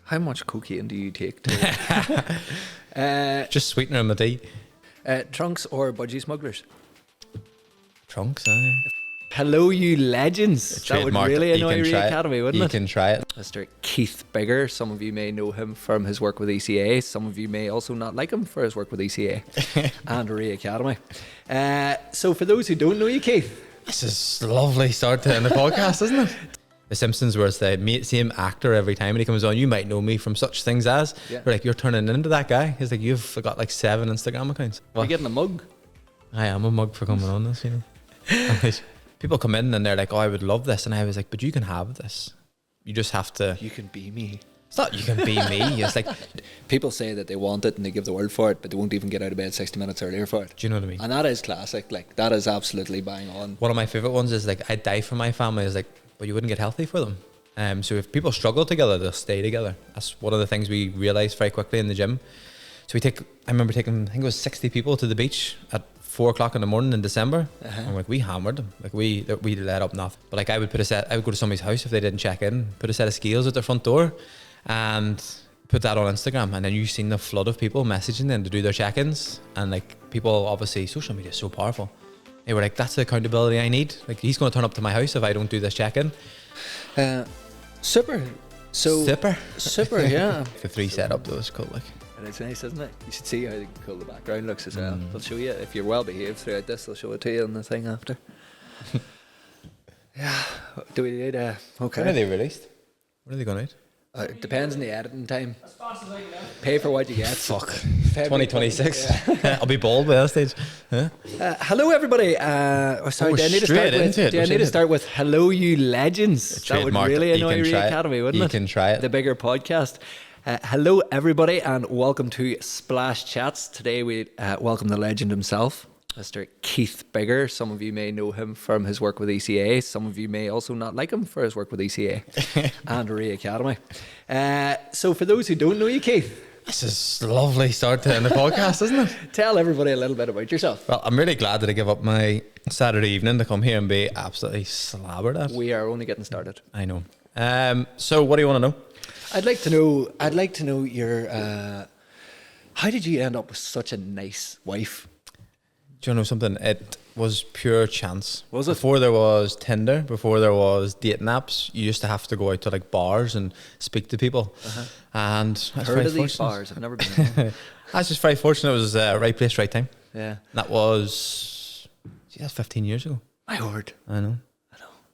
How much cocaine do you take to Just sweetener in my tea. trunks or budgie smugglers? Trunks, aye. Hello, you legends. That would Trademarked. really You annoy can Ray try it. Academy, wouldn't You it? can try it. Mr. Keith Bigger. Some of you may know him from his work with ECA. Some of you may also not like him for his work with ECA and Ray Academy. So for those who don't know you, Keith, This is a lovely start to the podcast, isn't it? The Simpsons, where it's the same actor every time and he comes on. You might know me from such things as. Yeah. You're like, you're turning into that guy. He's like, you've got like 7 Instagram accounts. you're getting a mug. I am a mug for coming on this, you know. And people come in and they're like, oh, I would love this. And I was like, but you can have this. You just have to. You can be me. It's not you can be me. It's like, People say that they want it and they give the world for it, but they won't even get out of bed 60 minutes earlier for it. do you know what I mean? And that is classic. Like, that is absolutely bang on. One of my favorite ones is like, I'd die for my family. Is like, but you wouldn't get healthy for them. So if people struggle together, they'll stay together. That's one of the things we realized very quickly in the gym. So I remember taking, I think it was 60 people to the beach at 4 o'clock in the morning in December. And like, we hammered them. Like we let up nothing. But like I would go to somebody's house if they didn't check in, put a set of scales at their front door and put that on Instagram. And then you've seen the flood of people messaging them to do their check-ins. And like people, obviously social media is so powerful. They were like, that's the accountability I need. Like he's going to turn up to my house if I don't do this check-in. Super. So Super, yeah. The 3 setup though is cool. Like, And it's nice, isn't it? You should see how cool the background looks as well. They'll show you, if you're well behaved throughout this, they'll show it to you on the thing after. Yeah. Do we need okay. when are they released? When are they going out? It depends on the editing time. Pay for what you get. Fuck. February 2026. I'll be bald by that stage. Huh? Hello, everybody. Sorry, do I need to start with? Do I need to start with "Hello, you legends"? That would really annoy Ray Academy, wouldn't it? You can try it. The bigger podcast. Hello, everybody, and welcome to Splash Chats. Today we welcome the legend himself, Mr. Keith Bigger. Some of you may know him from his work with ECA. Some of you may also not like him for his work with ECA and Ray Academy. So for those who don't know you, Keith, This is a lovely start to the podcast, isn't it? tell everybody a little bit about yourself. Well, I'm really glad that I give up my Saturday evening to come here and be absolutely slabbered at. We are only getting started. I know. So what do you want to know? I'd like to know your. How did you end up with such a nice wife? Do you know something? It was pure chance. Was it? Before there was Tinder, before there was dating apps, you used to have to go out to like bars and speak to people. And that's Heard very of these fortunate. bars? I've never been. In one. I was just very fortunate. It was right place, right time. Yeah. That was, that's 15 years ago. My word. I know.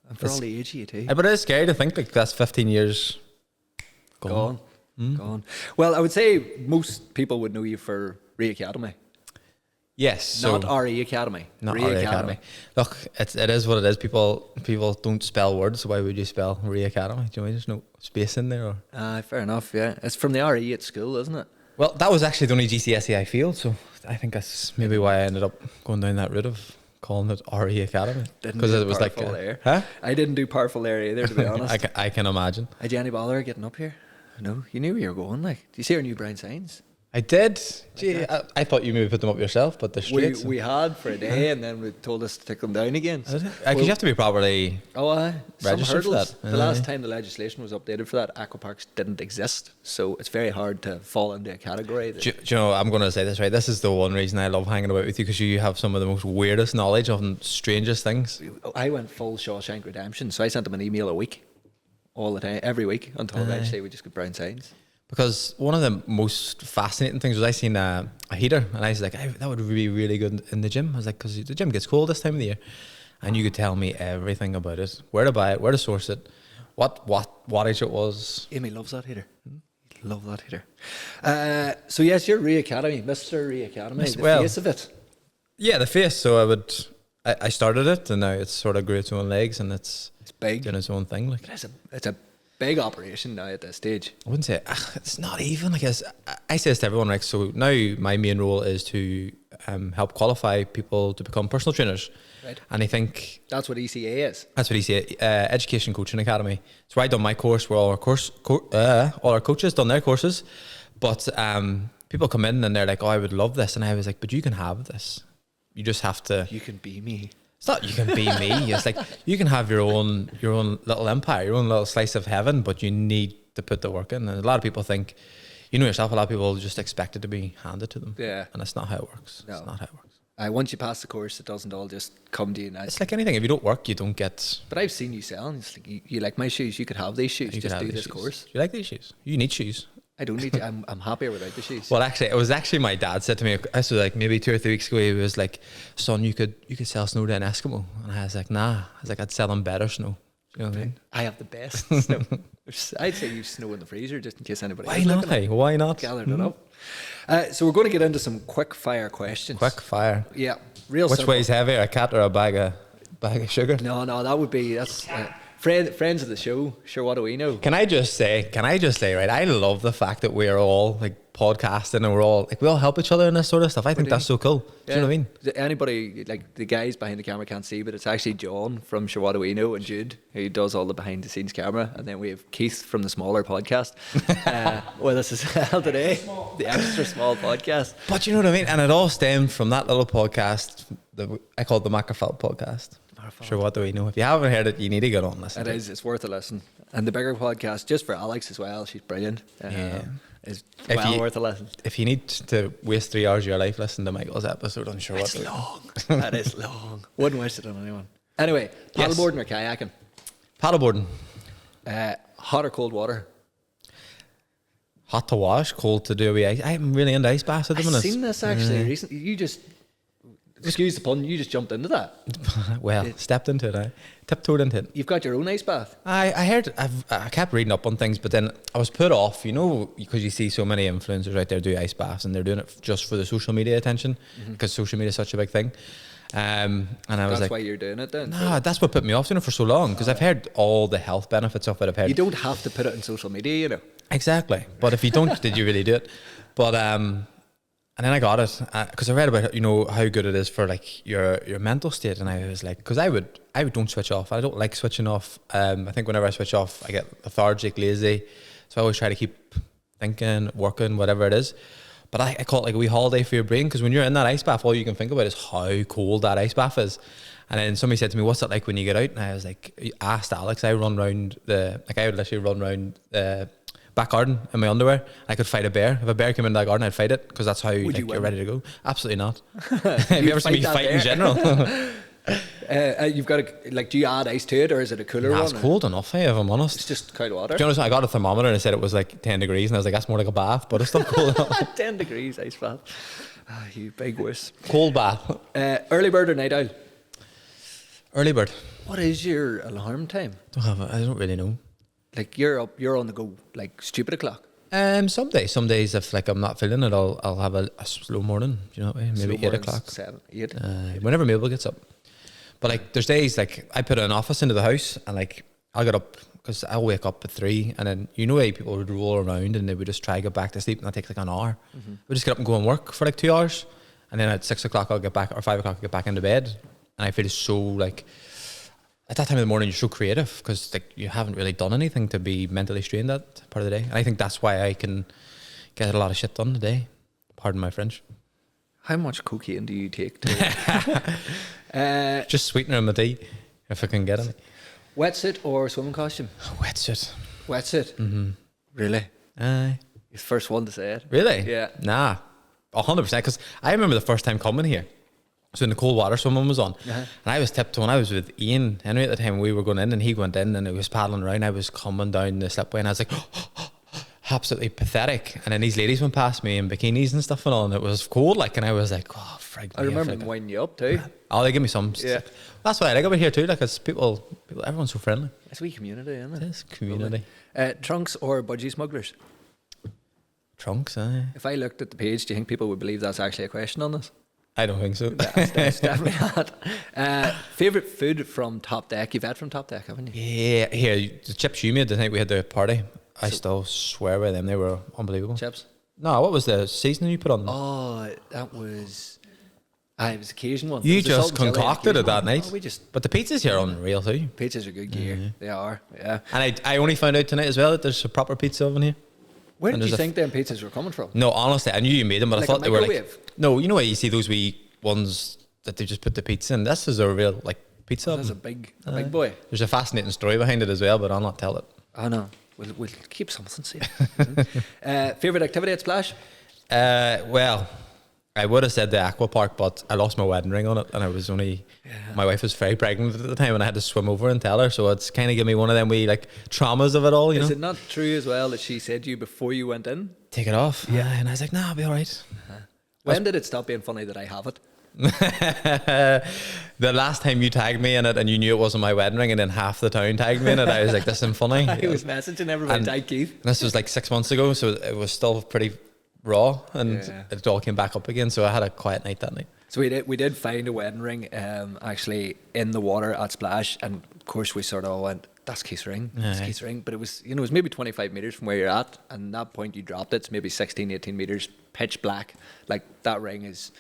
And for all the age of you too. But it is scary to think like that's 15 years gone. Gone. Well, I would say most people would know you for Ray Academy, Yes. So not RE Academy. not Ray Ray Academy. Look, it is what it is. People don't spell words, so why would you spell Ray Academy? Do you know, there's no space in there? Or? Fair enough. Yeah, it's from the RE at school, isn't it? Well, that was actually the only GCSE I failed, so I think that's maybe why I ended up going down that route of calling it RE Academy, because it was like, huh? I didn't do powerful there either, to be honest. I can imagine. Had you any bother getting up here? No, you knew where you were going. Like, do you see our new brown signs? I did. Gee, I thought you maybe put them up yourself, but they're straight. We had for a day, and then we told us to take them down again. Because you have to be properly. Some registered for hurdles. that. The last time the legislation was updated for that, aquaparks didn't exist, so it's very hard to fall into a category. Do you know, I'm going to say this right. This is the one reason I love hanging about with you, because you have some of the most weirdest knowledge on strangest things. I went full Shawshank Redemption, so I sent them an email a week, all the time, every week, until eventually we just got brown signs. Because one of the most fascinating things was I seen a heater, and I was like, that would be really good in the gym. I was like, because the gym gets cold this time of the year, and you could tell me everything about it, where to buy it, where to source it, what wattage it was. Amy loves that heater. Love that heater. So yes, you're Ray Academy, Mr. Ray Academy, the face of it. Yeah, the face. So I started it, and now it's sort of grew its own legs, and it's big, doing its own thing. Like it's a big operation now at this stage. I wouldn't say it's not even like I say this to everyone. Like, so now my main role is to help qualify people to become personal trainers. Right. And I think that's what ECA is. That's what ECA, Education Coaching Academy. So I done my course where all our coaches done their courses, but people come in and they're like, oh, I would love this, and I was like, but you can have this. You just have to. You can be me. It's not you can be me. It's like you can have your own little empire, your own little slice of heaven, but you need to put the work in. And a lot of people think, you know yourself, a lot of people just expect it to be handed to them. Yeah. And that's not how it works. No. It's not how it works. Once you pass the course, it doesn't all just come to you now. It's like anything. If you don't work, you don't get... But I've seen you selling. It's like, you like my shoes, you could have these shoes, just do this course. You like these shoes? You need shoes. I don't need to. I'm happier without the shoes. Well, actually, it was actually my dad said to me, this was like maybe 2 or 3 weeks ago, he was like, son, you could sell snow to an Eskimo. And I was like, nah. I was like, I'd sell them better snow. You know what I mean? I have the best snow. I'd say you snow in the freezer just in case anybody Why not, hey? Why not? Gathered it up. So we're going to get into some quick fire questions. Quick fire. Yeah. Real Which simple. way's heavier, a cat or a bag of sugar? No, that would be, that's friends of the show. Sure, what do we know? Can I just say, right? I love the fact that we're all like podcasting and we all help each other in this sort of stuff. I think that's so cool. Do you know what I mean? Anybody, like the guys behind the camera can't see, but it's actually John from Sure What Do We Know and Jude who does all the behind the scenes camera, and then we have Keith from the smaller podcast with us as well today, the extra small podcast. But you know what I mean? And it all stemmed from that little podcast that I called the Mackerfeld podcast. Sure, what do we know? If you haven't heard it, you need to get on this. It is. It's worth a listen. And the bigger podcast, just for Alex as well. She's brilliant. Is well worth a listen. If you need to waste 3 hours of your life, listen to Michael's episode on Sure. It's long. That is long. Wouldn't wish it on anyone. Anyway, paddleboarding or kayaking? Paddleboarding. Hot or cold water? Hot to wash, cold to do a wee ice. I'm really into ice baths at the minute. I've seen this actually recently. You just, excuse the pun, you just jumped into that. Well, stepped into it. I tiptoed into it. You've got your own ice bath. I heard, I kept reading up on things, but then I was put off, you know, because you see so many influencers out there do ice baths and they're doing it just for the social media attention because social media is such a big thing. And I was like, that's why you're doing it then? No, that's what put me off doing it for so long because I've heard all the health benefits of it. I've heard you don't have to put it on social media, you know. Exactly. But if you don't, did you really do it? But, and then I got it because I read about, you know, how good it is for like your mental state. And I was like, because I don't switch off. I don't like switching off. I think whenever I switch off, I get lethargic, lazy. So I always try to keep thinking, working, whatever it is. But I call it like a wee holiday for your brain because when you're in that ice bath, all you can think about is how cold that ice bath is. And then somebody said to me, what's it like when you get out? And I was like, asked Alex, I would literally run around the back garden in my underwear. I could fight a bear. If a bear came into that garden, I'd fight it because that's how you're ready to go. Absolutely not. Have you ever seen me fight in general? You've got do you add ice to it or is it a cooler one? It's cold enough, if I'm honest. It's just cold water. To be honest, I got a thermometer and it said it was like 10 degrees and I was like, that's more like a bath, but it's still cold enough. 10 degrees ice bath. You big wuss. Cold bath. Early bird or night owl? Early bird. What is your alarm time? I don't really know. Like you're on the go, like stupid o'clock. Some days if like I'm not feeling it, I'll have a slow morning. Do you know what I mean? Maybe slow 8 o'clock. 7, 8. Whenever Mabel gets up. But like there's days like I put an office into the house and like I'll get up because I'll wake up at 3 and then you know how people would roll around and they would just try to get back to sleep and that takes like an hour. We just get up and go and work for like 2 hours and then at 6 o'clock I'll get back or 5 o'clock I'll get back into bed and I feel so like at that time of the morning you're so creative because like you haven't really done anything to be mentally strained that part of the day. And I think that's why I can get a lot of shit done today. Pardon my French. How much cocaine do you take to just sweetener in my tea if I can get it. Wetsuit or swimming costume? Wetsuit. Wetsuit? Really? Aye. You're the first one to say it. Really? Yeah. Nah. 100% because I remember the first time coming here. So in the cold water swimming was on and I was tiptoeing. I was with Ian Henry at the time. We were going in and he went in and it was paddling around. I was coming down the slipway and I was like absolutely pathetic. And then these ladies went past me in bikinis and stuff and all and it was cold like and I was like, oh frig. I remember them winding you up too. Oh, they give me some. Yeah. That's why I like it here too. Like, cause people, everyone's so friendly. It's a wee community, isn't it? It is community. Trunks or budgie smugglers? Trunks, aye. If I looked at the page, do you think people would believe that's actually a question on this? I don't think so. That's definitely not. Favourite food from Top Deck? You've had from Top Deck, haven't you? Yeah, here, the chips you made the night we had the party, I still swear by them. They were unbelievable. Chips? No, what was the seasoning you put on them? Oh, that was... it was occasion one. You just concocted it that night. Oh, but the pizzas here are unreal too. Pizzas are good gear. They are, yeah. And I only found out tonight as well that there's a proper pizza oven here. Where did you think them pizzas were coming from? No, honestly, I knew you made them, but like I thought they were like... microwave? No, you know where you see those wee ones that they just put the pizza in. This is a real like pizza oven. That's a big boy. There's a fascinating story behind it as well, but I'll not tell it. I know. We'll keep something safe. Favorite activity at Splash? Well, I would have said the aqua park, but I lost my wedding ring on it, and I was only my wife was very pregnant at the time, and I had to swim over and tell her. So it's kind of given me one of them wee like traumas of it all. You know? Is it not true as well that she said to you before you went in? Take it off. Yeah, and I was like, nah, I'll be all right. When did it stop being funny that I have it? The last time you tagged me in it and you knew it wasn't my wedding ring, and then half the town tagged me in it, I was like, this isn't funny. I was messaging everybody, tag Keith. This was like 6 months ago, so it was still pretty raw, and it all came back up again. So I had a quiet night that night. So we did find a wedding ring actually in the water at Splash, and of course we sort of all went, that's Keith's ring, that's Keith's ring. But it was, you know, it was maybe 25 metres from where you're at, and that point you dropped it, it's maybe 16, 18 metres, pitch black. Like, that ring is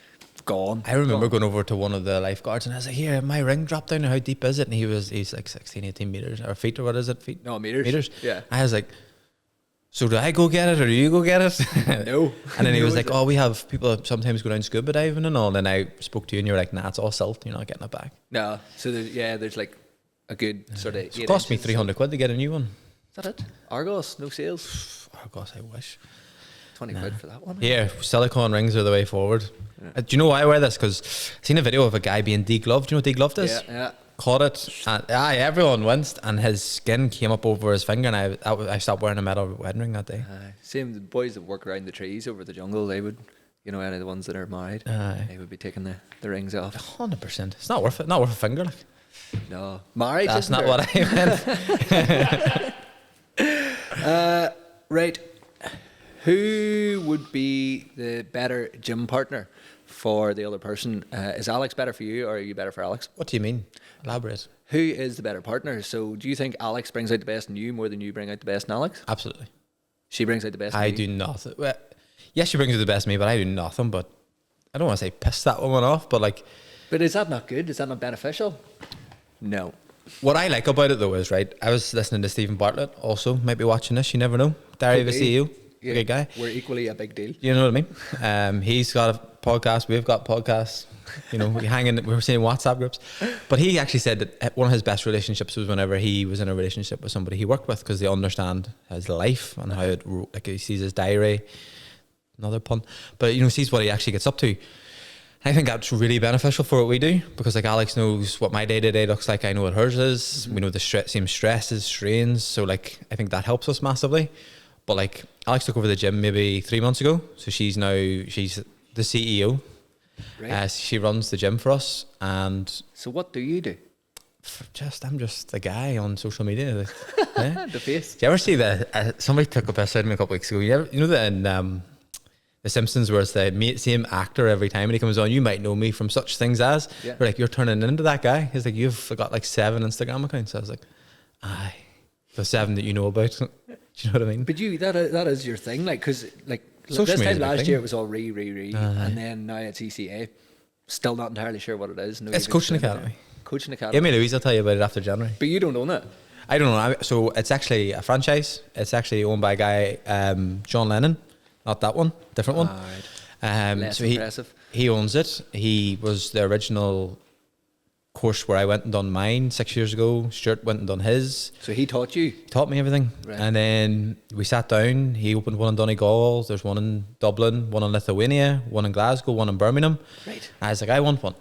gone. I remember going over to one of the lifeguards and I was like, here, my ring dropped down, how deep is it? And he's like 16, 18 metres, or feet, or what is it? Feet? No, meters. Meters? Yeah. I was like, so do I go get it or do you go get it? No. And then he was like, oh, we have people sometimes go down scuba diving and all. And then I spoke to you and you were like, nah, it's all silt, you're not getting it back. No. So there's like a good sort of. So it cost me 300 quid to get a new one. Is that it? Argos, no sales. Argos, I wish. 20 quid for that one. Yeah, silicone rings are the way forward. Do you know why I wear this? Because I've seen a video of a guy being degloved. Do you know what degloved is? Yeah. Caught it, and everyone winced, and his skin came up over his finger, and I stopped wearing a metal wedding ring that day. Same, the boys that work around the trees over the jungle, they would, you know, any of the ones that are married, they would be taking the rings off. 100%. It's not worth it. Not worth a finger. Like. No, marriage. That's not what I meant. Right. Who would be the better gym partner for the other person? Is Alex better for you, or are you better for Alex? What do you mean? Elaborate. Who is the better partner? So do you think Alex brings out the best in you more than you bring out the best in Alex? Absolutely. She brings out the best in I you? do nothing. Well, yes, she brings out the best in me, but I do nothing. But I don't want to say piss that woman off, but like... But is that not good? Is that not beneficial? No. What I like about it, though, is, right, I was listening to Stephen Bartlett also, might be watching this, you never know. Diary of a CEO. Yeah, good guy. We're equally a big deal. You know what I mean? He's got a podcast. We've got podcasts. You know, we hang in. We were saying WhatsApp groups. But he actually said that one of his best relationships was whenever he was in a relationship with somebody he worked with, because they understand his life and how it, like, he sees his diary. Another pun, but you know, sees what he actually gets up to. I think that's really beneficial for what we do, because like Alex knows what my day to day looks like. I know what hers is. We know the same stresses, strains. So like, I think that helps us massively. But like, Alex took over the gym maybe 3 months ago, so she's the CEO. Right. She runs the gym for us, and so what do you do? I'm just the guy on social media. Like, yeah. The face. Do you ever see that? Somebody took a piss out of me a couple weeks ago. You know that in The Simpsons, where it's the same actor every time and he comes on, you might know me from such things as. Yeah. We're like, you're turning into that guy. He's like, you've got like 7 Instagram accounts. I was like, aye, the 7 that you know about. Do you know what I mean? But that is your thing, like, because like Social this media time is a big last thing. year it was all and then now it's ECA. Still not entirely sure what it is. No, It's Coaching Academy. Coaching Academy. Amy Louise will tell you about it after January. But you don't own it. I don't know. So it's actually a franchise. It's actually owned by a guy, John Lennon. Not that one, different one. Less So impressive. he owns it. He was the original course where I went and done mine 6 years ago. Stuart went and done his. So he taught you. Taught me everything. Right. And then we sat down. He opened one in Donegal. There's one in Dublin, one in Lithuania, one in Glasgow, one in Birmingham. Right. I was like, I want one.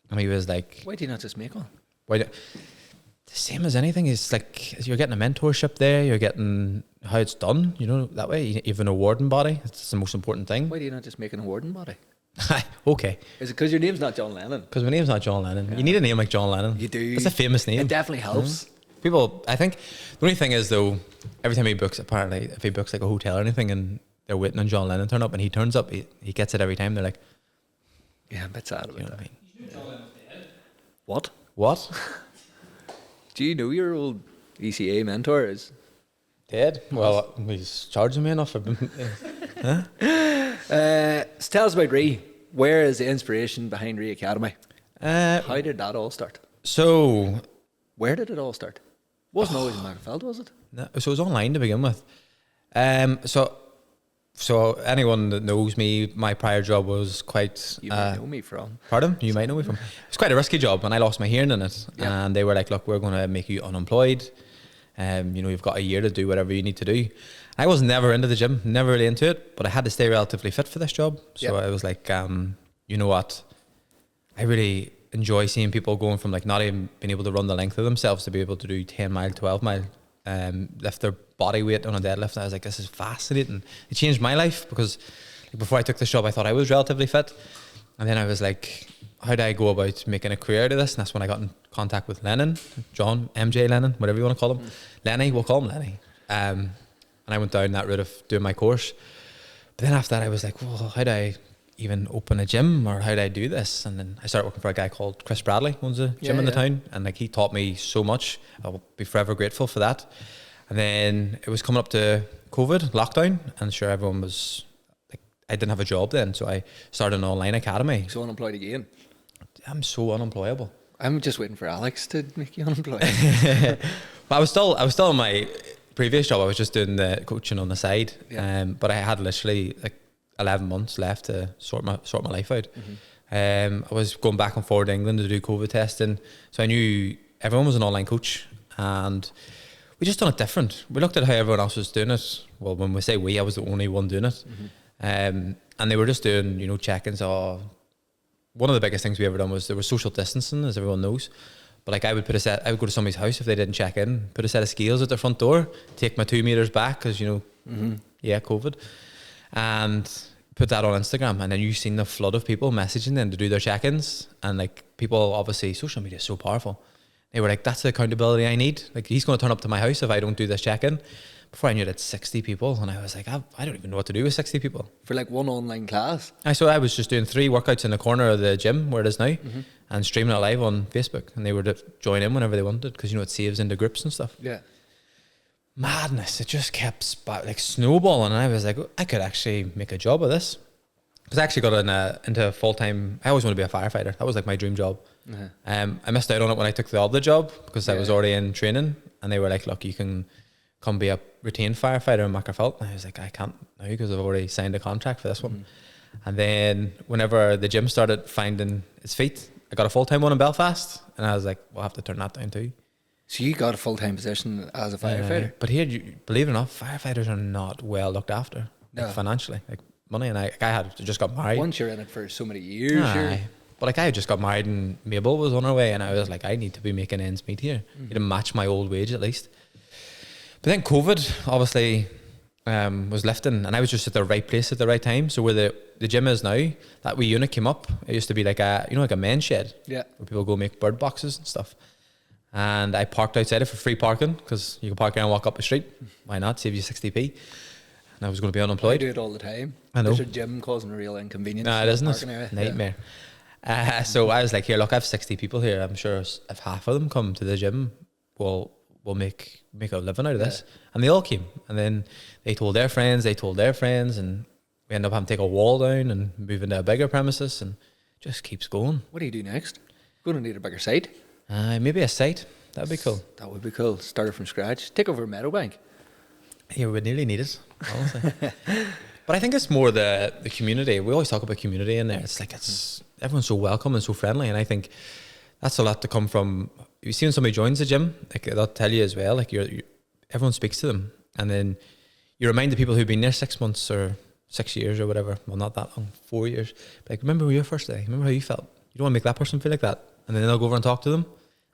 And he was like, Why do you not just make one? why do, the same as anything. It's like you're getting a mentorship there. You're getting how it's done. You know, that way. You have an awarding body. It's the most important thing. Why do you not just make an awarding body? Okay. Is it because your name's not John Lennon? Because my name's not John Lennon. Yeah. You need a name like John Lennon. You do. It's a famous name. It definitely helps. People, I think, the only thing is though, every time he books, apparently, if he books like a hotel or anything and they're waiting on John Lennon turn up and he turns up, he gets it every time. They're like, Yeah, I'm a bit sad about you know that. what I mean? What? What? Do you know your old ECA mentor is? Dead? Well, he's charging me enough for huh? So tell us about Ree. Where is the inspiration behind Ree Academy? How did that all start? So, Where did it all start? Wasn't always in Magherfeld, was it? no, so it was online to begin with. So So anyone that knows me, my prior job was quite... You might know me from. Pardon? You might know me from. It was quite a risky job, and I lost my hearing in it. Yep. And they were like, look, we're going to make you unemployed. You've got a year to do whatever you need to do. I was never into the gym, never really into it, but I had to stay relatively fit for this job. So Yep. I was like, you know what? I really enjoy seeing people going from like not even being able to run the length of themselves to be able to do 10 mile, 12 mile, lift their body weight on a deadlift. And I was like, this is fascinating. It changed my life because like, before I took this job, I thought I was relatively fit. And then I was like, how do I go about making a career out of this? And that's when I got in contact with Lennon, John, MJ Lennon, whatever you want to call him. Lenny, we'll call him Lenny. And I went down that route of doing my course. But then after that, I was like, well, how do I even open a gym, or how do I do this? And then I started working for a guy called Chris Bradley, owns a gym in the town. And like, he taught me so much. I'll be forever grateful for that. And then it was coming up to COVID, lockdown. And sure, everyone was like, I didn't have a job then. So I started an online academy. So unemployed again. I'm so unemployable. I'm just waiting for Alex to make you unemployed. But I was still in my previous job. I was just doing the coaching on the side. Yeah. But I had literally like 11 months left to sort my life out. I was going back and forward to England to do COVID testing. So I knew everyone was an online coach, and we just done it different. We looked at how everyone else was doing it. Well, when we say we, I was the only one doing it. And they were just doing, check-ins. One of the biggest things we ever done was there was social distancing, as everyone knows. But like I would go to somebody's house if they didn't check in, put a set of scales at their front door, take my 2 meters back because, COVID, and put that on Instagram. And then you've seen the flood of people messaging them to do their check-ins. And like people, obviously, social media is so powerful. They were like, that's the accountability I need. Like, he's going to turn up to my house if I don't do this check-in. Before I knew it, it's 60 people. And I was like, I don't even know what to do with 60 people. For like one online class. So I was just doing 3 workouts in the corner of the gym where it is now, and streaming it live on Facebook. And they were to join in whenever they wanted, because, it saves into groups and stuff. Yeah. Madness. It just kept snowballing. And I was like, I could actually make a job of this. Because I actually got into full-time. I always wanted to be a firefighter. That was like my dream job. I missed out on it when I took the other job because I was already in training, and they were like, look, you can come be a retained firefighter in Mackerfelt. And I was like, I can't now because I've already signed a contract for this one. And then whenever the gym started finding its feet, I got a full-time one in Belfast, and I was like, we'll have to turn that down too. So you got a full-time position as a firefighter? But here, believe it or not, firefighters are not well looked after, No. financially, like money. And I had just got married. Once you're in it for so many years, you're... But like I had just got married, and Mabel was on her way, and I was like, I need to be making ends meet here. Need to match my old wage at least. But then COVID obviously was lifting, and I was just at the right place at the right time. So where the gym is now, that wee unit came up. It used to be like a men's shed, where people go make bird boxes and stuff. And I parked outside it for free parking, because you can park here and walk up the street. Why not? Save you 60p. And I was going to be unemployed. I do it all the time. I know. There's a gym causing a real inconvenience. No, it isn't. It's nightmare. So I was like, here, look, I have 60 people here. I'm sure if half of them come to the gym, we'll make a living out of this. And they all came. And then they told their friends, and we ended up having to take a wall down and move into a bigger premises, and just keeps going. What do you do next? Going to need a bigger site? Maybe a site. That'd be cool. That would be cool. Start it from scratch. Take over Meadowbank. Yeah, we would nearly need it, honestly. But I think it's more the community. We always talk about community in there. It's like everyone's so welcome and so friendly, and I think that's a lot to come from. You see when somebody joins the gym, like they'll tell you as well. Like everyone speaks to them, and then you remind the people who've been there 6 months or 6 years or whatever. Well, not that long, 4 years. But like, remember your first day. Remember how you felt. You don't want to make that person feel like that, and then they'll go over and talk to them,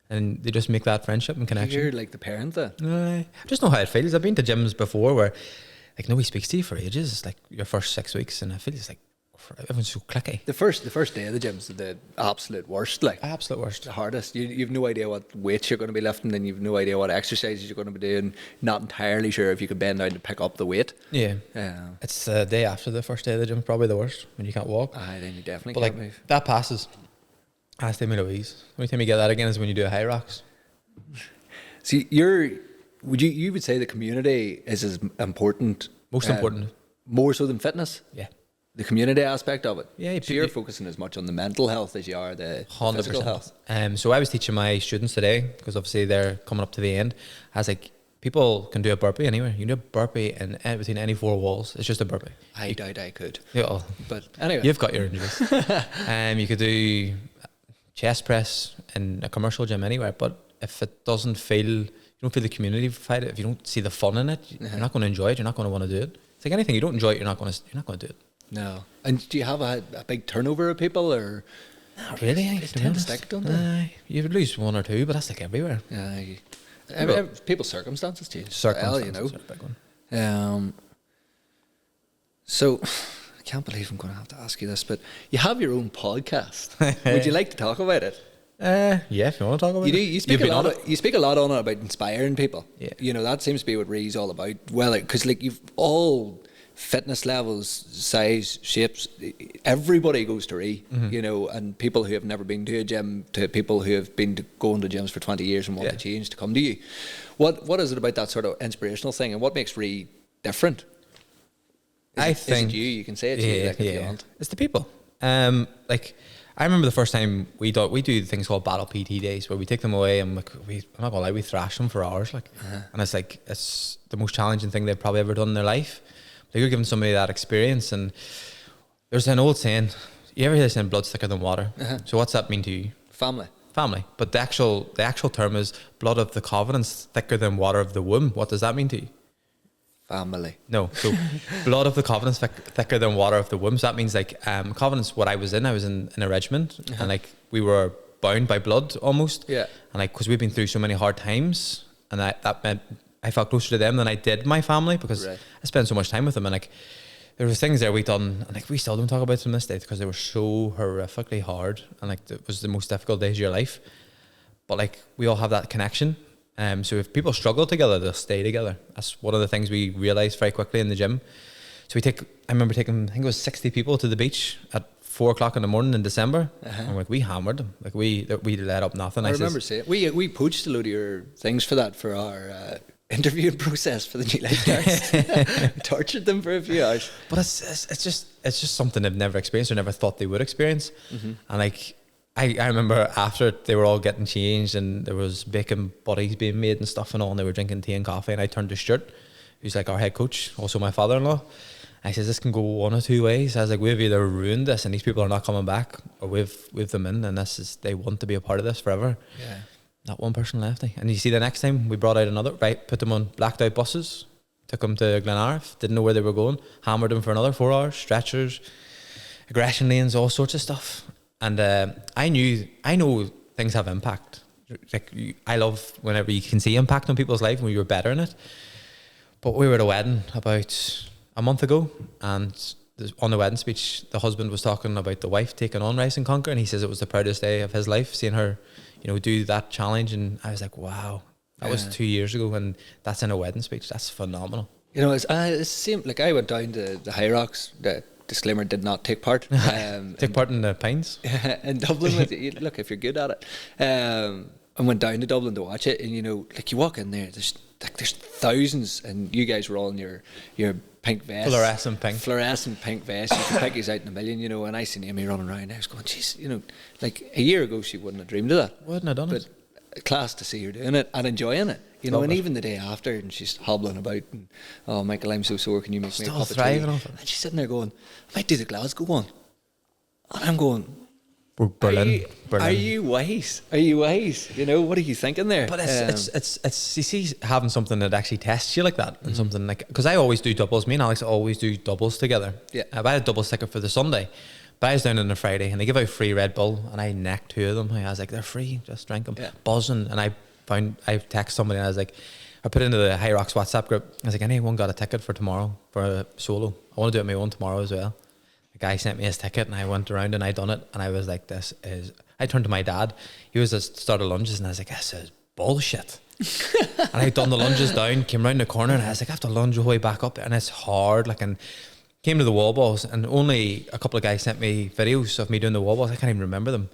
and they just make that friendship and connection. You're like the parent then. I just know how it feels. I've been to gyms before where like nobody speaks to you for ages. It's like your first 6 weeks, and I feel it's like everyone's so cliquey. The first day of the gym's the absolute worst. Like Absolute worst. the hardest. You've no idea what weights you're going to be lifting, and you've no idea what exercises you're going to be doing. Not entirely sure if you can bend down to pick up the weight. Yeah. It's the day after the first day of the gym, probably the worst, when you can't walk. Then you definitely But can't like move. that passes. I stay me Louise. The only time you get that again is when you do a high rocks. See, you would say the community is as important, Most important. more so than fitness. Yeah. The community aspect of it. Yeah, So you're focusing as much on the mental health as you are the 100%. physical health. So I was teaching my students today, because obviously they're coming up to the end. I was like, people can do a burpee anywhere. You can do a burpee in between any four walls. It's just a burpee. I doubt I could. Yeah, well, But anyway. you've got your injuries. You could do chest press in a commercial gym anywhere, but if it doesn't feel, you don't feel the community fight it, if you don't see the fun in it, you're not going to enjoy it. You're not going to want to do it. It's like anything, you don't enjoy it, you're not going to do it. No. And do you have a big turnover of people, or? Not really. They tend to stick, don't they? You would lose one or two, but that's like everywhere. Yeah. People's circumstances change. Circumstances Well, are a big one. So, I can't believe I'm going to have to ask you this, but you have your own podcast. Would you like to talk about it? Yeah, if you want to talk about You do. it. You speak a lot on it about inspiring people. Yeah. You know, that seems to be what Ree's all about. Well, because like you've all fitness levels, size, shapes. Everybody goes to Ree. You know, and people who have never been to a gym, to people who have been going to gyms for 20 years and want to change, to come to you. What is it about that sort of inspirational thing, and what makes Ree different? Is it you? You can say it to you, like, if you want. It's the people. Like, I remember the first time we do things called battle PT days, where we take them away and I'm not gonna lie, we thrash them for hours, like, and it's the most challenging thing they've probably ever done in their life. Like, you're giving somebody that experience, and there's an old saying, you ever hear this saying, blood's thicker than water? So what's that mean to you? Family. But the actual term is blood of the covenant's thicker than water of the womb. What does that mean to you? Family. No, so blood of the covenant's thicker than water of the womb. So that means, like, covenant's what I was in a regiment, and like we were bound by blood almost. Yeah. And like, because we've been through so many hard times, and that meant I felt closer to them than I did my family, because I spent so much time with them, and like there were things there we done, and like we still don't talk about them this day because they were so horrifically hard, and like it was the most difficult days of your life. But like, we all have that connection. So if people struggle together, they'll stay together. That's one of the things we realized very quickly in the gym. So I remember taking, I think it was 60 people to the beach at 4 o'clock in the morning in December. And like, we hammered them. Like, we let up nothing. I remember saying, we poached a load of your things for our interviewing process for the new lifeguards. Tortured them for a few hours. But it's just something they've never experienced or never thought they would experience. And like, I remember after they were all getting changed and there was bacon butties being made and stuff and all, and they were drinking tea and coffee, and I turned to Stuart, who's like our head coach, also my father-in-law. I says, this can go one or two ways. I was like, we've either ruined this and these people are not coming back, or we've them in, and they want to be a part of this forever. Yeah. Not one person left. And you see, the next time we brought out another, put them on blacked out buses, took them to Glenariff, didn't know where they were going, hammered them for another 4 hours, stretchers, aggression lanes, all sorts of stuff. And I know things have impact. Like, I love whenever you can see impact on people's life when you're better in it. But we were at a wedding about a month ago, and on the wedding speech, the husband was talking about the wife taking on Rise and Conquer, and he says it was the proudest day of his life, seeing her, do that challenge. And I was like, wow, that was 2 years ago, and that's in a wedding speech. That's phenomenal. It's the same. Like, I went down to the High Rocks. Disclaimer, did not take part. Take part in the Pines? In Dublin. Look, if you're good at it. I went down to Dublin to watch it, and like, you walk in there, there's thousands, and you guys were all in your pink vest. Fluorescent pink vest. You could pick these out in a million, and I seen Amy running around. I was going, jeez, like a year ago she wouldn't have dreamed of that. Wouldn't have done it. But class to see her doing it and enjoying it. And even the day after, and she's hobbling about, and, oh, Michael, I'm so sore, can you make me a cup of tea? And she's sitting there going, I might do the Glasgow one. And I'm going, Berlin. Are you wise? What are you thinking there? But it's you see, having something that actually tests you like that, and something like, because I always do doubles. Me and Alex always do doubles together. Yeah. I had a doubles ticket for the Sunday, but I was down on a Friday, and they give out free Red Bull, and I necked 2 of them. I was like, they're free, just drink them. Yeah. Buzzing, and I text somebody, and I was like, I put into the High Rocks WhatsApp group. I was like, anyone got a ticket for tomorrow for a solo? I want to do it on my own tomorrow as well. The guy sent me his ticket, and I went around and I done it, and I was like, I turned to my dad. He was at the start of lunges, and I was like, this is bullshit. And I done the lunges down, came round the corner, and I was like, I have to lunge all the way back up, and it's hard, like, and came to the wall balls, and only a couple of guys sent me videos of me doing the wall balls. I can't even remember them.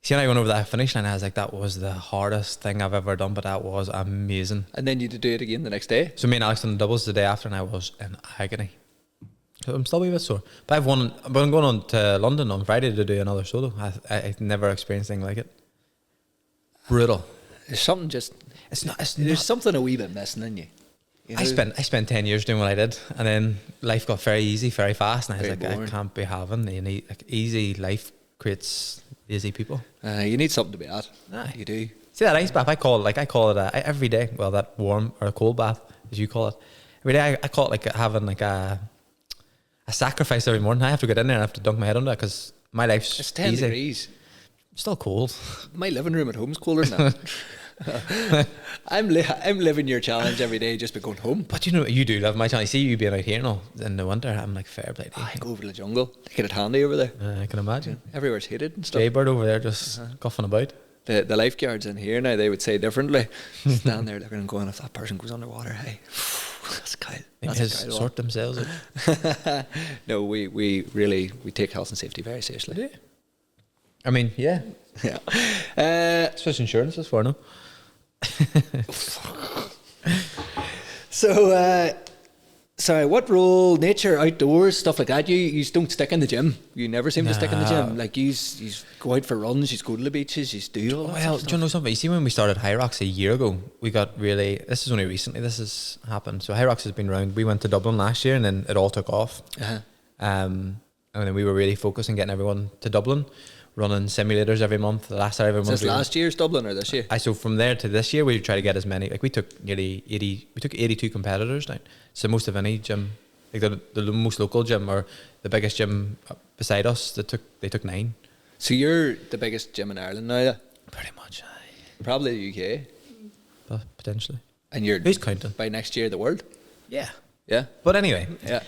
See, and I went over that finish line, I was like, that was the hardest thing I've ever done, but that was amazing. And then you did do it again the next day? So me and Alex done the doubles the day after, and I was in agony. So I'm still a wee bit sore. But I'm going on to London on Friday to do another solo. I've never experienced anything like it. Brutal. There's something It's not. It's There's not. something a wee bit missing in you. You know? I spent 10 years doing what I did, and then life got very easy, very fast, and I was Very like, boring. I can't be having any like easy life creates lazy people. You need something to be at. Aye. You do. See that ice bath? I call it every day. Well, that warm or a cold bath, as you call it. Every day, I call it like having like a sacrifice every morning. I have to get in there and I have to dunk my head under it because my life's It's 10 easy. degrees. It's still cold. My living room at home's colder than that. I'm living your challenge every day just by going home. But you know, you do love my challenge. I see you being out here and all in the winter. I'm like, fair play to you. I go over to the jungle. They get it handy over there. I can imagine. Everywhere's heated and stuff. Jaybird over there just guffing about. The lifeguards in here now, they would say differently. Stand there looking and going, if that person goes underwater, hey, that's Kyle. They That's just a Kyle sort themselves out. one. No, we really take health and safety very seriously. I mean, yeah. Yeah. That's what insurance is for, no? So, sorry, what role, nature, outdoors, stuff like that? You don't stick in the gym. You never seem to stick in the gym. Like you go out for runs, you go to the beaches, you do all that Well, stuff. do you know something? You see, when we started High Rocks a year ago, we got really. This is only recently. This has happened. So High Rocks has been around. We went to Dublin last year, and then it all took off. Uh-huh. And then we were really focused on getting everyone to Dublin, running simulators every month. The last every Is month. this last year's Dublin or this year? So from there to this year, we try to get as many. Like we took nearly 80. We took 82 competitors down. It's the most of any gym. Like the most local gym or the biggest gym beside us. They took 9. So you're the biggest gym in Ireland now, yeah? Pretty much, aye. Probably the UK. But potentially. And you're Who's counting? by next year the world? Yeah. Yeah. But anyway, Yeah.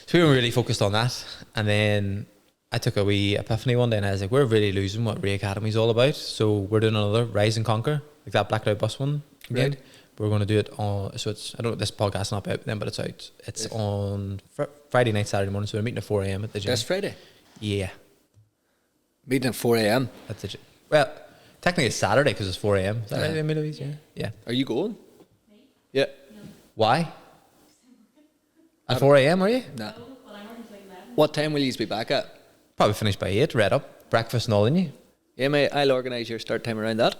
so we were really focused on that. And then I took a wee epiphany one day and I was like, we're really losing what Ray Academy's all about. So we're doing another Rise and Conquer, like that Black Cloud Bus one again. Right. We're going to do it on, so it's, I don't know, this podcast's not out then, but it's out. It's on Friday night, Saturday morning. So we're meeting at 4 a.m. at the gym. This Friday? Yeah. Meeting at 4 a.m. At the gym. Well, technically it's Saturday because it's 4 a.m. Is that right, Emily Louise? Yeah. Yeah. Are you going? Yeah. Why? At 4 a.m. are you? Nah. What time will you be back at? Probably finish by 8, read up, breakfast and all in you. Yeah, mate, I'll organise your start time around that.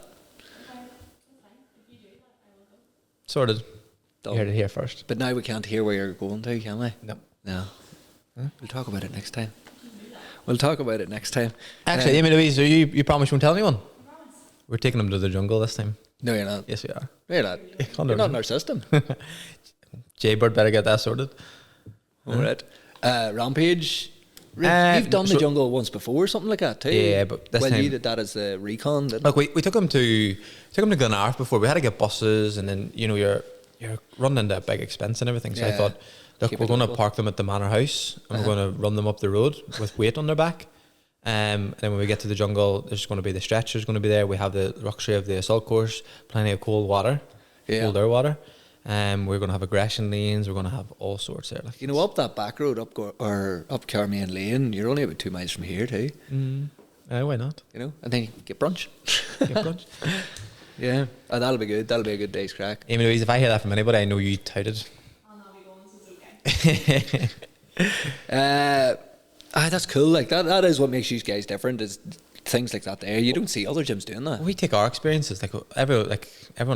Sorted. Done. You heard it here first. But now we can't hear where you're going to, can we? No. No. We'll talk about it next time. We'll talk about it next time. Actually, Amy Louise, you promise you won't tell anyone? We're taking them to the jungle this time. No, you're not. Yes, we are. No, you're not. You're not in our system. Jaybird better get that sorted. All right. Rampage. You've done the jungle once before, something like that too. Yeah, but this well, time- you did that as a recon. Didn't Look, we took them to Glenarth before. We had to get buses, and then you're running into a big expense and everything. So I Yeah. thought, look, Keep we're it going to local. park them at the Manor House, and we're going to run them up the road with weight on their back. And then when we get to the jungle, there's going to be the stretchers going to be there. We have the luxury of the assault course, plenty of cold water, Yeah. cold air water. We're going to have aggression lanes. We're going to have all sorts there. Like, you know, up that back road, up Carmain Lane, you're only about 2 miles from here too. why not? You know, and then you get brunch. Get brunch. Yeah, that'll be good. That'll be a good day's crack. Amy Louise, if I hear that from anybody, I know you touted. I'll not be going, so it's okay. That's cool. Like that is what makes you guys different. Is things like that. There, you don't see other gyms doing that. We take our experiences. Everyone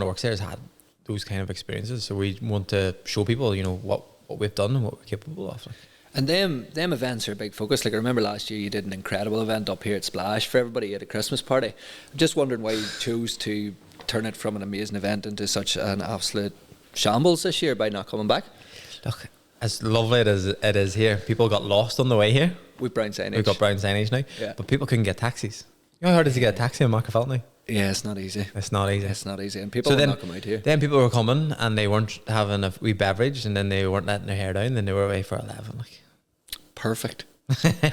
that works there has had those kind of experiences. So we want to show people, what we've done and what we're capable of. Like. And them events are a big focus. Like I remember last year you did an incredible event up here at Splash for everybody at a Christmas party. I'm just wondering why you chose to turn it from an amazing event into such an absolute shambles this year by not coming back. Look, as lovely as it is here, people got lost on the way here. With brown signage. We've got brown signage now, Yeah. but people couldn't get taxis. You know how hard it is to get a taxi in Markafelt now? Yeah, it's not easy. It's not easy. It's not easy, and people will not come out here. Then people were coming and they weren't having a wee beverage, and then they weren't letting their hair down, then they were away for 11. Like. Perfect.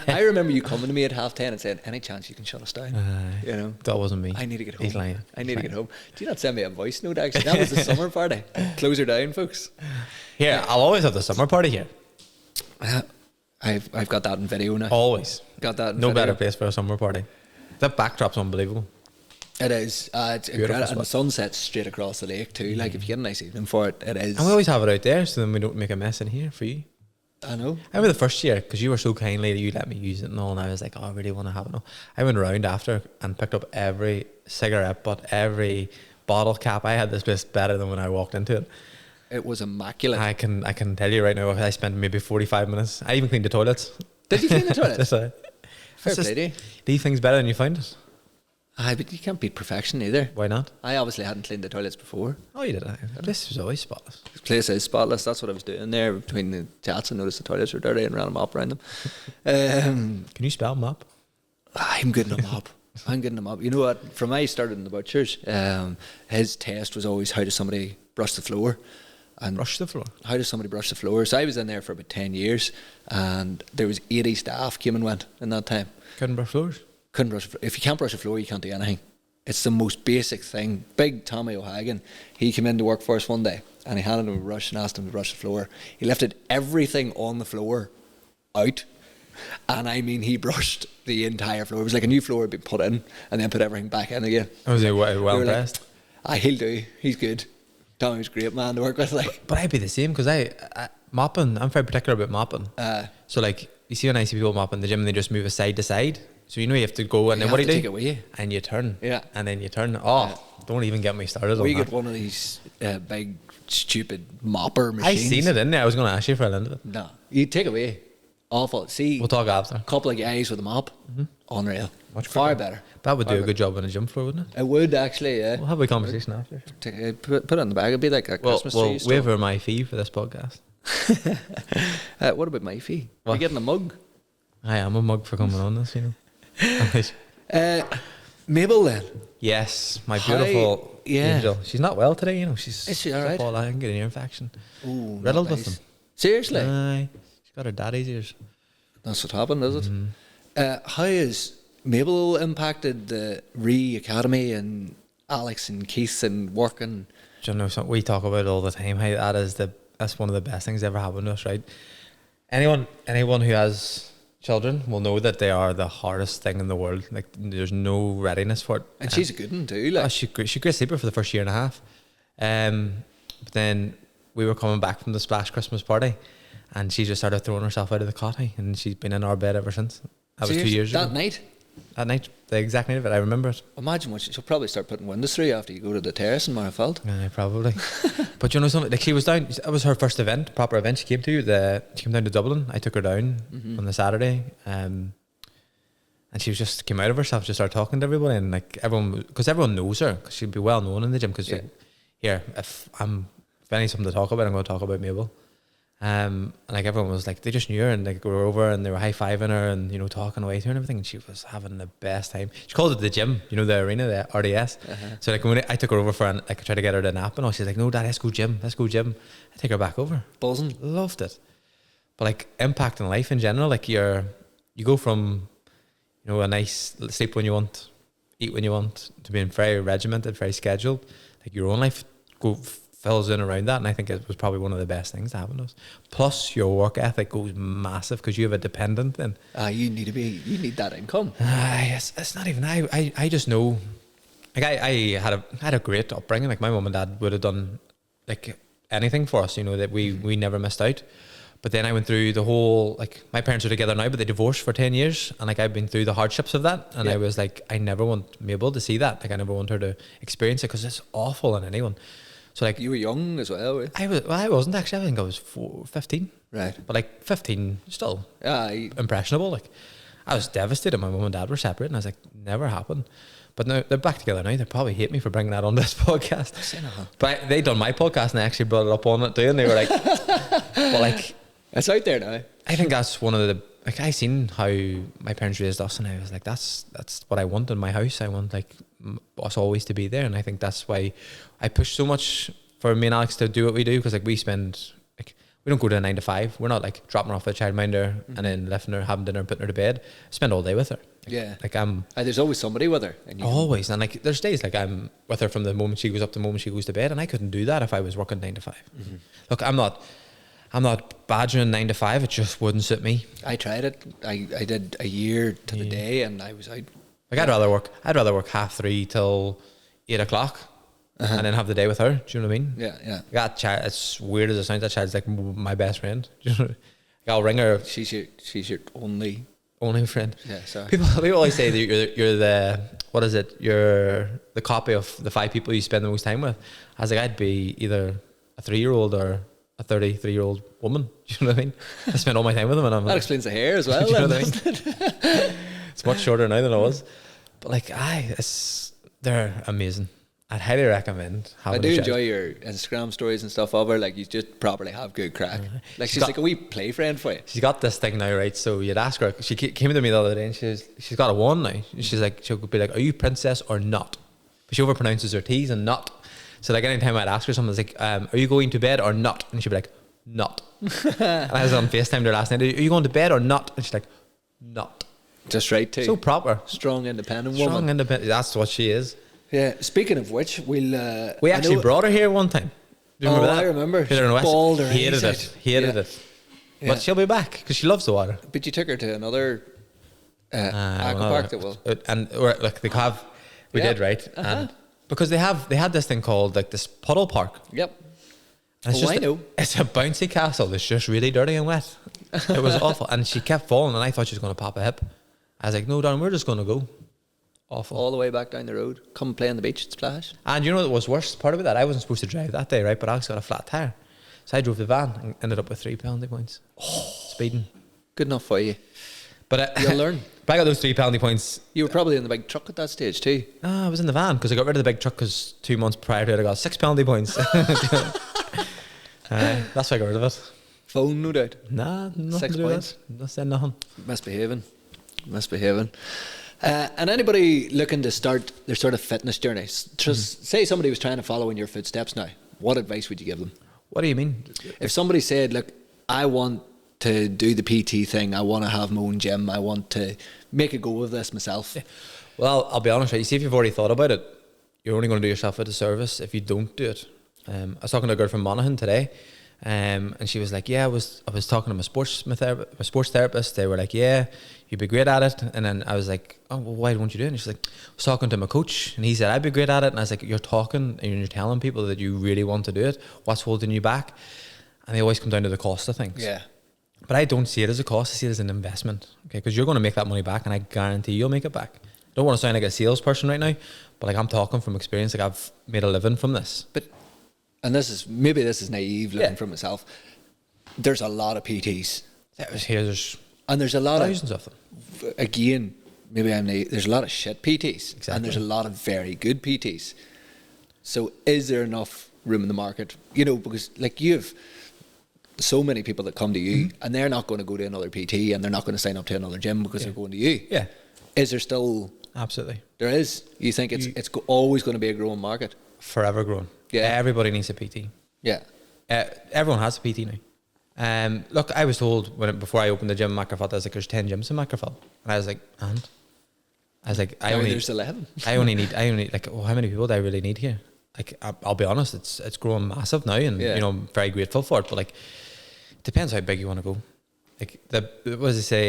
I remember you coming to me at 10:30 and saying, "Any chance you can shut us down?" You know, That wasn't me. I need to get home. He's lying. I need to get home. Do you not send me a voice note? Actually, that was the summer party. Close her down, folks. Here, I'll always have the summer party here. I've got that in video now. Always. Got that in No video. better place for a summer party. That backdrop's unbelievable. It is. It's Beautiful incredible. And spot. the sun sets straight across the lake too. Like if you get a nice evening for it, it is. And we always have it out there, so then we don't make a mess in here for you. I know. I remember the first year, because you were so kindly that you let me use it and all, and I was like, oh, I really want to have it all. I went around after and picked up every cigarette butt, every bottle cap. I had this place better than when I walked into it. It was immaculate. I can tell you right now, I spent maybe 45 minutes. I even cleaned the toilets. Did you clean the toilets? Fair It's just play to you. leave things better than you find it. Aye, but you can't beat perfection either. Why not? I obviously hadn't cleaned the toilets before. Oh, you did. This was always spotless. This place is spotless. That's what I was doing there between the chats. I noticed the toilets were dirty and ran a mop around them. Can you spell mop? I'm good in a mop. I'm good in a mop. You know what? From I started in the butchers, his test was always how does somebody brush the floor. And Brush the floor. how does somebody brush the floor? So I was in there for about 10 years and there was 80 staff came and went in that time. Couldn't brush floors. Couldn't brush the floor. If you can't brush the floor, you can't do anything. It's the most basic thing. Big Tommy O'Hagan, he came in to work for us one day and he handed him a brush and asked him to brush the floor. He lifted everything on the floor out, and I mean he brushed the entire floor. It was like a new floor had been put in and then put everything back in again. I was well We were impressed. Like, he'll do. He's good. Tommy's a great man to work with. Like, But I'd be the same because I mopping. I'm very particular about mopping. So like you see when I see people mop in the gym, and they just move a side to side. So you know you have to go and You then what do have you to do? take it with you. And you turn. Yeah. And then you turn. Oh, don't even get me started on we that. get one of these big stupid mopper machines. I seen it in there. I was going to ask you for a little bit. No, you take it away. Awful. See, We'll talk after. a couple of guys with a mop, unreal. Much Far quicker. better. That would Far do a better. good job on a gym floor, wouldn't it? It would actually, yeah. We'll have a conversation after. Put it in the bag. It'd be like a Christmas Well, tree. store. waiver my fee for this podcast. What about my fee? What? You getting a mug? I am a mug for coming on this, you know. Mabel then. Yes, my Hi, beautiful yeah. angel. She's not well today, you know. She's Is she all right? I can get an ear infection. Ooh, not Riddled with nice. them. Seriously? Aye. She's got her daddy's ears. That's what happened, is it? Mm-hmm. How has Mabel impacted the Academy and Alex and Keith and working? Do you know something we talk about it all the time? How that's one of the best things that ever happened to us, right? Anyone who has children will know that they are the hardest thing in the world. Like there's no readiness for it. And she's a good one too. Oh, Like, she's a great sleeper for the first year and a half. But then we were coming back from the Splash Christmas party, and she just started throwing herself out of the cot, and she's been in our bed ever since. That was 2 seriously? years ago. That night? That night, the exact night of it, I remember it. Imagine what she'll probably start putting windows through after you go to the terrace in Marfeld. Probably. But you know something? Like she was down. It was her first event, proper event. She came down to Dublin. I took her down on the Saturday, and she just came out of herself, just started talking to everybody, and like because everyone knows her, because she'd be well known in the gym. Because if I need something to talk about, I'm going to talk about Mabel. And like everyone was like, they just knew her, and like we were over and they were high-fiving her and, you know, talking away to her and everything, and she was having the best time. She called it the gym, you know, the arena, the RDS. So like when I took her over for I tried to get her to nap and all, she's like, no dad, let's go gym. I take her back over. Buzzing. Loved it. But like impact in life in general, like you go from, you know, a nice sleep when you want, eat when you want, to being very regimented, very scheduled. Like your own life fills in around that, and I think it was probably one of the best things that happened to us. Plus your work ethic goes massive because you have a dependent then. You need that income. It's not even I just know, like I had a great upbringing. Like my mum and dad would have done like anything for us, you know, that we never missed out. But then I went through the whole, like my parents are together now, but they divorced for 10 years, and like I've been through the hardships of that, and I was like, I never want Mabel to see that. Like I never want her to experience it because it's awful on anyone. So like You were young as well, were you? I wasn't actually. I think I was 15. Right. But like 15, still Yeah. impressionable. Like I was devastated. My mum and dad were separated, and I was like, never happened. But now they're back together now. They probably hate me for bringing that on this podcast. But they done my podcast, and I actually brought it up on it too, and they were like, well, like It's out there now. I think that's one of the, like I seen how my parents raised us, and I was like, that's what I want in my house. I want like us always to be there, and I think that's why I push so much for me and Alex to do what we do, because like we don't go to a 9 to 5. We're not like dropping her off at a childminder and then lifting her, having dinner, and putting her to bed. I spend all day with her. Yeah. Like I'm There's always somebody with her. And you always, and like there's days like I'm with her from the moment she goes up to the moment she goes to bed, and I couldn't do that if I was working 9 to 5. Look, I'm not badgering 9 to 5. It just wouldn't suit me. I tried it. I did a year to the day, and I was out. Like I'd rather work 3:30 till 8 o'clock, and then have the day with her. Do you know what I mean? Yeah. That child, as weird as it sounds, that child's like my best friend. Do you know? Like I'll ring her. She's your only only friend. Yeah, sorry. People always say that you're the, what is it? You're the copy of the 5 people you spend the most time with. I was like, I'd be either a 3-year-old or a 33-year-old woman. Do you know what I mean? I spend all my time with them, and I'm That like, explains the hair as well. do you know then, what I mean? It's much shorter now than it was. But like, they're amazing. I'd highly recommend having I do a chat. enjoy your Instagram stories and stuff of her. Like, you just properly have good crack. Like, she's got- like a wee play friend for you. She's got this thing now, right? So you'd ask her. She came to me the other day, and she's got a one now. She's like, she'll be like, "Are you princess or not?" But she overpronounces her T's and not. So like anytime I'd ask her something, it's like, "Are you going to bed or not?" And she'd be like, "Not." And I was on FaceTime there last night. "Are you going to bed or not?" And she's like, "Not." Just right, too. So proper. Strong, independent Strong, woman. independent. That's what she is. Yeah. Speaking of which, we'll... We actually brought her here one time. Do you remember that? I remember. Peter and West Bawled her hated eyes it. out. Hated Yeah. it. Yeah. But she'll be back because she loves the water. But you took her to another aqua park that will... Like they have, we Yeah. did, right? And because they had this thing called like this puddle park. Yep. And it's Oh, I know. It's a bouncy castle that's just really dirty and wet. It was awful. And she kept falling, and I thought she was going to pop a hip. I was like, "No, darling, we're just going to go." Awful. All the way back down the road. Come play on the beach and splash. And you know what was worst part of it? That I wasn't supposed to drive that day, right? But Alex got a flat tire. So I drove the van and ended up with 3 penalty points. Speeding. Good enough for you. But You'll learn. But I got those 3 penalty points. You were probably in the big truck at that stage too. No, I was in the van because I got rid of the big truck because 2 months prior to it I got 6 penalty points. That's why I got rid of it. Phone, no doubt. Nah, nothing 6 to do with points. it. Not saying nothing. Misbehaving. And anybody looking to start their sort of fitness journey, just say somebody was trying to follow in your footsteps now, what advice would you give them? What do you mean? If somebody said, look, I want to do the PT thing, I want to have my own gym, I want to make a go of this myself. Well, I'll be honest with you. See, if you've already thought about it, you're only going to do yourself a disservice if you don't do it. I was talking to a girl from Monaghan today, and she was like, "Yeah, I was talking to my sports therapist. They were like, yeah, you'd be great at it." And then I was like, "Oh, well, why don't you do it?" And she's like, "I was talking to my coach, and he said I'd be great at it." And I was like, "You're talking and you're telling people that you really want to do it. What's holding you back?" And they always come down to the cost of things. Yeah. But I don't see it as a cost. I see it as an investment. Okay, because you're going to make that money back, and I guarantee you'll make it back. I don't want to sound like a salesperson right now, but like I'm talking from experience. Like I've made a living from this. But, and this is naive looking for myself, there's a lot of PTs. There's And there's a lot thousands of them. Again, maybe I'm naive, there's a lot of shit PTs. Exactly. And there's a lot of very good PTs. So is there enough room in the market? You know, because like you have so many people that come to you and they're not going to go to another PT and they're not going to sign up to another gym because they're going to you. Yeah, Is there still... absolutely. There is. You think it's always going to be a growing market? Forever growing. Yeah. Everybody needs a PT. Yeah. Everyone has a PT now. Look, I was told before I opened the gym in Macrofalt, I was like, "There's 10 gyms in Macrofalt," and I was like, There's 11. I only need like, oh, how many people do I really need here? Like, I'll be honest, it's growing massive now, and Yeah. you know, I'm very grateful for it. But like, it depends how big you want to go. Like what does it say?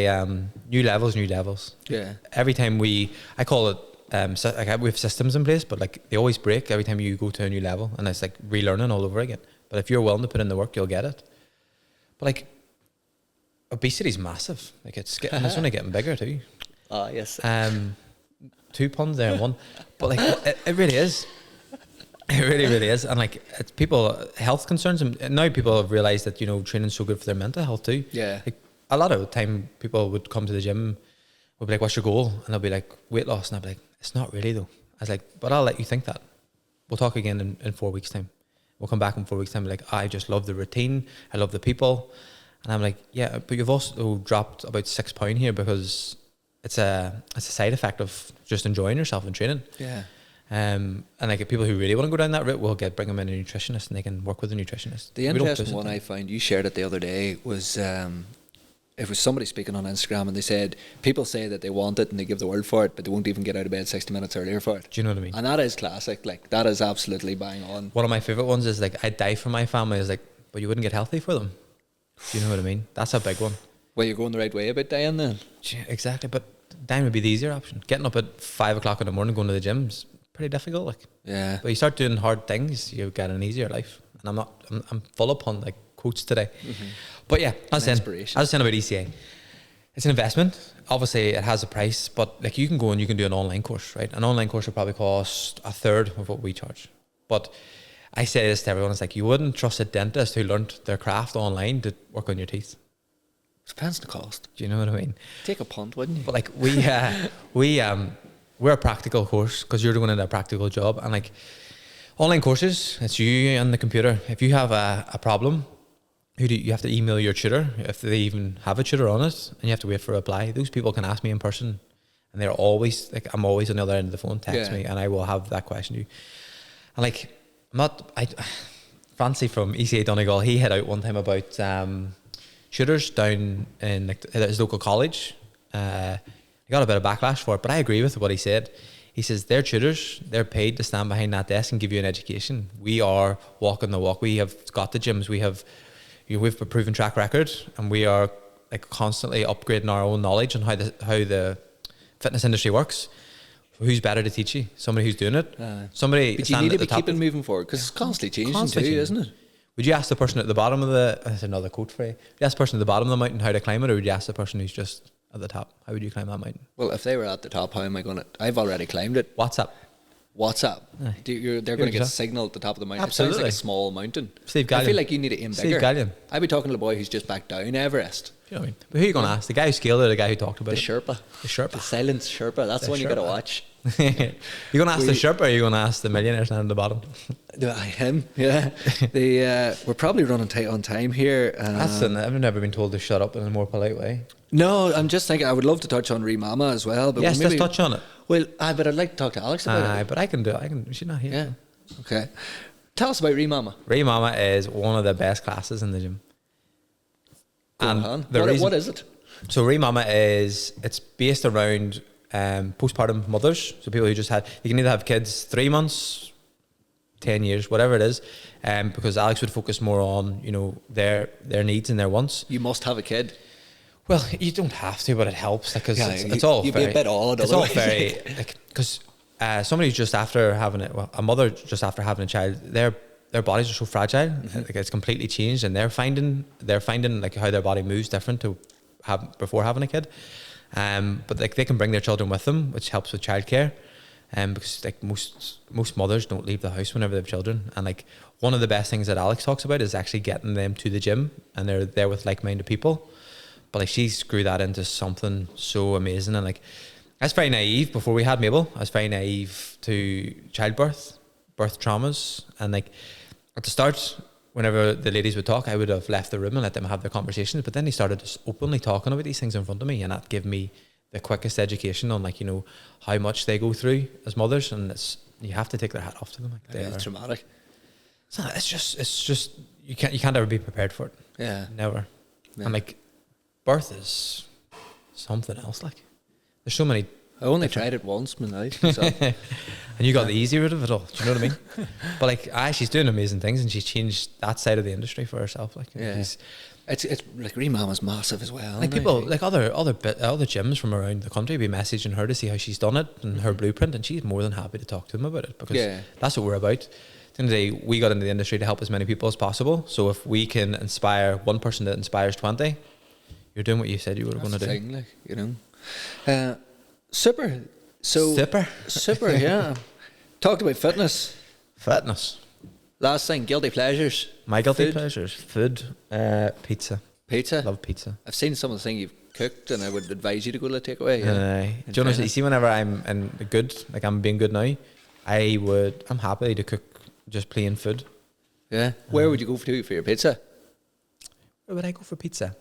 New levels, new devils. Yeah. Every time I call it. Like we have systems in place, but like they always break every time you go to a new level, and it's like relearning all over again. But if you're willing to put in the work, you'll get it. But like, obesity is massive. Like it's only getting bigger too. Ah, yes. 2 puns there in one, but like it really is. It really, really is. And like it's health concerns, and now people have realised that, you know, training's so good for their mental health too. Yeah. Like a lot of the time people would come to the gym, would be like, "What's your goal?" And they'll be like, "Weight loss." And I'll be like, "It's not really though." I was like, "But I'll let you think that. We'll talk again in 4 weeks' time. We'll come back in 4 weeks' time." Like, "I just love the routine. I love the people." And I'm like, "Yeah, but you've also dropped about 6 pounds here because it's a side effect of just enjoying yourself and training." Yeah. And like people who really want to go down that route, we'll bring them in a nutritionist, and they can work with a nutritionist. The interesting one I found, you shared it the other day, was it was somebody speaking on Instagram, and they said people say that they want it and they give the word for it, but they won't even get out of bed 60 minutes earlier for it. Do you know what I mean? And that is classic. Like, that is absolutely bang on. One of my favorite ones is like, "I'd die for my family." Is like, but you wouldn't get healthy for them. Do you know what I mean? That's a big one. Well, you're going the right way about dying then. Exactly, but dying would be the easier option. Getting up at 5 o'clock in the morning, going to the gym's pretty difficult. Like, Yeah. but you start doing hard things, you get an easier life. And I'm full upon like quotes today. But yeah, I was saying about ECA. It's an investment. Obviously, it has a price, but like you can go and you can do an online course, right? An online course will probably cost a third of what we charge. But I say this to everyone: it's like you wouldn't trust a dentist who learned their craft online to work on your teeth. Depends on the cost. Do you know what I mean? Take a punt, wouldn't you? But like we're a practical course because you're going into a practical job, and like online courses, it's you and the computer. If you have a problem, you have to email your tutor if they even have a tutor on it, and you have to wait for a reply. Those people can ask me in person, and they're always like, I'm always on the other end of the phone. Text me, and I will have that question to you. And like, Francie from ECA Donegal, he hit out one time about tutors down in like his local college. He got a bit of backlash for it, but I agree with what he said. He says their tutors, they're paid to stand behind that desk and give you an education. We are walking the walk. We have got the gyms. We've a proven track record, and we are like constantly upgrading our own knowledge on how the fitness industry works. Who's better to teach you? Somebody who's doing it. Somebody. But you need to be keeping moving forward because it's constantly changing too, isn't it? Would you ask the person at the bottom of the? That's another quote for you. Would you ask the person at the bottom of the mountain how to climb it, or would you ask the person who's just at the top? How would you climb that mountain? Well, if they were at the top, how am I going to? I've already climbed it. WhatsApp. They're going to get a signal at the top of the mountain. Absolutely. It sounds like a small mountain. Steve Gallion. I feel like you need to aim bigger. Steve Gallion. I'd be talking to the boy who's just back down Everest. You know what I mean? But who are you going to ask? The guy who scaled it or the guy who talked about The it? Sherpa. The Sherpa. The silent Sherpa. That's the one you got to watch. You're going to ask the Sherpa, or are you going to ask the millionaire standing at the bottom? Him, yeah. We're probably running tight on time here. I've never been told to shut up in a more polite way. No, I'm just thinking I would love to touch on Mama as well. But Yes, let's touch on it. Well, but I'd like to talk to Alex about it. But I can do it. She's not here. Yeah. Okay. Tell us about Mama. Mama is one of the best classes in the gym. What is it? So Mama it's based around postpartum mothers. So people who just you can either have kids 3 months, 10 years, whatever it is, because Alex would focus more on, their needs and their wants. You must have a kid. Well, you don't have to, but it helps because it's all you'd very, be a bit odd. It's all very because somebody who's just after having it, a mother just after having a child, their bodies are so fragile. Mm-hmm. Like it's completely changed, and they're finding like how their body moves different to before having a kid. But like they can bring their children with them, which helps with childcare. Because like most mothers don't leave the house whenever they have children, and like one of the best things that Alex talks about is actually getting them to the gym, and they're there with like-minded people. But like she screwed that into something so amazing, and like I was very naive before we had Mabel. I was very naive to childbirth, birth traumas, and like at the start, whenever the ladies would talk, I would have left the room and let them have their conversations. But then they started just openly talking about these things in front of me, and that gave me the quickest education on like how much they go through as mothers, and you have to take their hat off to them. Like it's traumatic. It's just you can't ever be prepared for it. Yeah, never. Yeah. And like birth is something else. Like there's so many. I only tried it once in my life, so. And you got the easy route of it all. Do you know what I mean? But like, she's doing amazing things, and she's changed that side of the industry for herself. Like, it's like Mama's massive as well. Like people, like other gyms from around the country be messaging her to see how she's done it and her blueprint, and she's more than happy to talk to them about it because that's what we're about. At the end of the day, we got into the industry to help as many people as possible. So if we can inspire one person that inspires 20, you're doing what you said you were going to do. Thing, like, super. So super. Yeah. Talked about fitness. Last thing, guilty pleasures. My guilty pleasures: food, pizza. Pizza. Love pizza. I've seen some of the things you've cooked, and I would advise you to go to the takeaway. Do you know? You see, whenever I'm in I'm being good now, I'm happy to cook just plain food. Yeah. Where would you go for your pizza? Where would I go for pizza?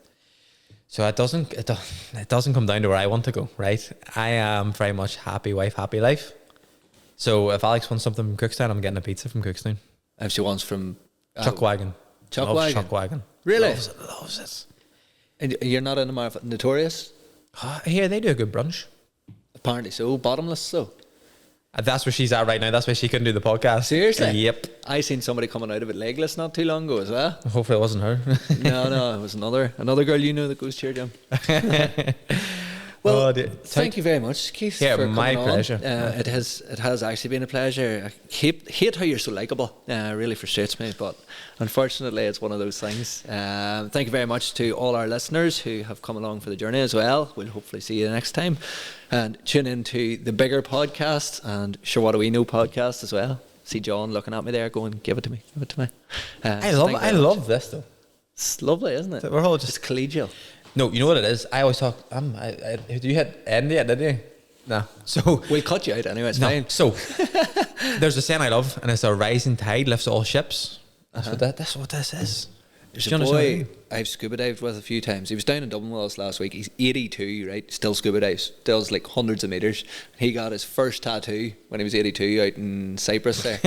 So it doesn't come down to where I want to go, right? I am very much happy wife, happy life. So if Alex wants something from Cookstown, I'm getting a pizza from Cookstown. If she wants from Chuckwagon. Chuckwagon. Really? Loves it. And you're not in the Notorious? Here, they do a good brunch. Apparently so. Bottomless, though. That's where she's at right now. That's why she couldn't do the podcast. Seriously? Yep. I seen somebody coming out of it legless not too long ago as well. Hopefully it wasn't her. No, it was another girl that goes to your gym. Well, Oh, thank you very much, Keith. Yeah, for my coming pleasure. On. It has actually been a pleasure. I hate how you're so likable. It really frustrates me, but unfortunately, it's one of those things. Thank you very much to all our listeners who have come along for the journey as well. We'll hopefully see you next time, and tune into the Bigger podcast and Sure What Do We Know podcast as well. See John looking at me there, going, "Give it to me, give it to me." I love this though. It's lovely, isn't it? We're all just It's collegial. No, you know what it is? I always talk. You hit end yet, did you? No. So We'll cut you out anyway. It's no. fine. So there's a saying I love, and it's a rising tide lifts all ships. That's what this is. There's Do a you boy understand? I've scuba dived with a few times. He was down in Dublin with us last week. He's 82, right? Still scuba dives. Does like hundreds of meters. He got his first tattoo when he was 82 out in Cyprus there.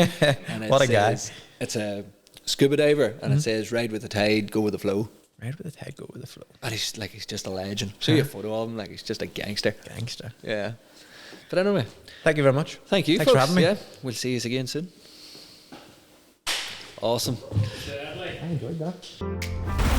And it What a guy. says, it's a scuba diver, and it says, "Ride with the tide, go with the flow." Ride with the tide, go with the flow. And he's just a legend. See a photo of him, like he's just a gangster. Gangster. Yeah. But anyway, Thank you very much. thank you, Thanks for folks. having me. Yeah, we'll see you again soon. Awesome. I enjoyed that.